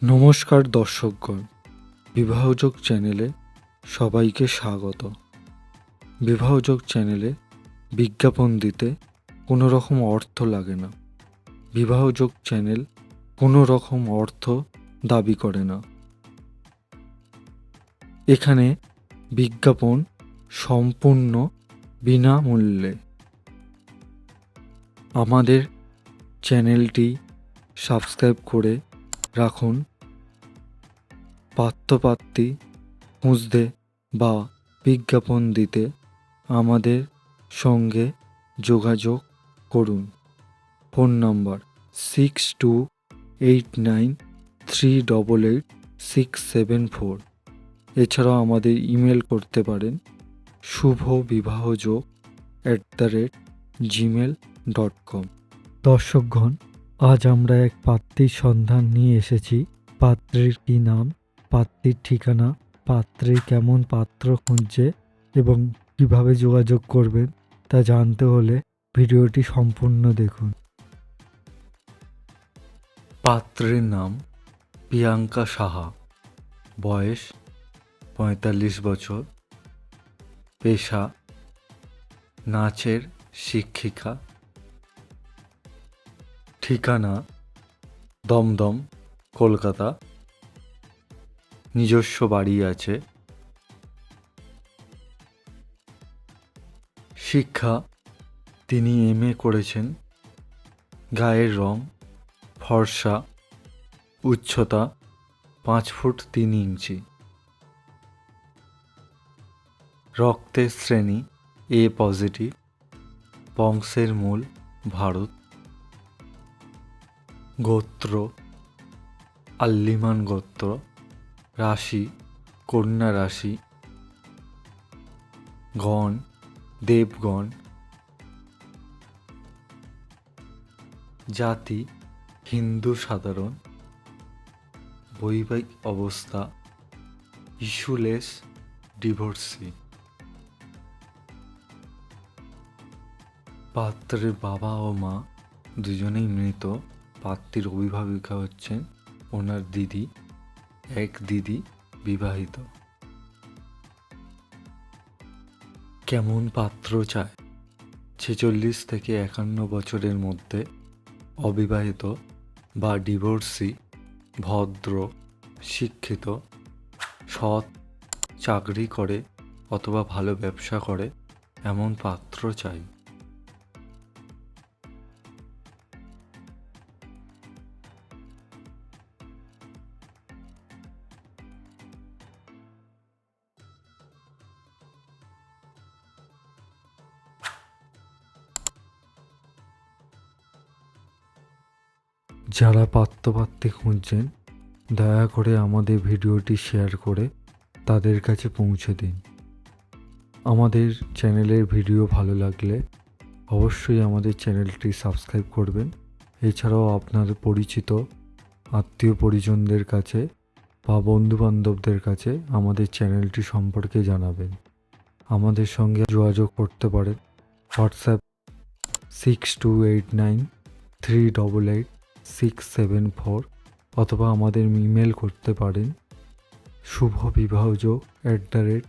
নমস্কার দর্শকগণ, বিবাহযোগ চ্যানেলে সবাইকে স্বাগত। বিবাহযোগ চ্যানেলে বিজ্ঞাপন দিতে কোনো রকম অর্থ লাগে না। বিবাহযোগ চ্যানেল কোনো রকম অর্থ দাবি করে না। এখানে বিজ্ঞাপন সম্পূর্ণ বিনামূল্যে। আমাদের চ্যানেলটি সাবস্ক্রাইব করে রাখুন। পাত্রপাত্রী খুঁজতে বা বিজ্ঞাপন দিতে আমাদের সঙ্গে যোগাযোগ করুন। ফোন নম্বর 6289388674। এছাড়াও আমাদের ইমেল করতে পারেন shubhobibahojo@gmail.com। দর্শকগণ, আজ আমরা এক পাত্রীর সন্ধান নিয়ে এসেছি। পাত্রীর কী নাম, পাত্রীর ঠিকানা, পাত্রী কেমন পাত্র খুঁজছে এবং কিভাবে যোগাযোগ করবেন তা জানতে হলে ভিডিওটি সম্পূর্ণ দেখুন। পাত্রের নাম প্রিয়াঙ্কা সাহা, বয়স 45 বছর, পেশা নাচের শিক্ষিকা, ঠিকানা দমদম, কলকাতা, নিজস্ব বাড়ি আছে। শিক্ষা তিনি MA করেছেন। গায়ের রং ফর্সা, উচ্চতা 5 ফুট 3 ইঞ্চি, রক্তের শ্রেণী A পজিটিভ, বংশের মূল ভারত, গোত্র আল্লিমান গোত্র, রাশি কন্যা রাশি, গণ দেবগণ, জাতি হিন্দু সাধারণ, বৈবাহিক অবস্থা ইস্যুলেস, ডিভোর্সি। পাত্রের বাবা ও মা দুজনেই মৃত। পাত্রীর অভিভাবিকা হচ্ছেন ওনার দিদি। এক দিদি বিবাহিত। কেমন পাত্র চায়? 46 থেকে 51 বছরের মধ্যে, অবিবাহিত বা ডিভোর্সি, ভদ্র, শিক্ষিত, সৎ, চাকরি করে অথবা ভালো ব্যবসা করে এমন পাত্র চাই। যারা পাত্রপাত্রী খুঁজছেন, দয়া করে আমাদের ভিডিওটি শেয়ার করে তাদের কাছে পৌঁছে দিন। আমাদের চ্যানেলের ভিডিও ভালো লাগলে অবশ্যই আমাদের চ্যানেলটি সাবস্ক্রাইব করবেন। এছাড়াও আপনার পরিচিত আত্মীয় পরিজনদের কাছে বা বন্ধুবান্ধবদের কাছে আমাদের চ্যানেলটি সম্পর্কে জানাবেন। আমাদের সঙ্গে যোগাযোগ করতে পারেন হোয়াটসঅ্যাপ 6289388674 অথবা আমাদের ইমেল করতে পারেন shubhobibahojo@gmail.com।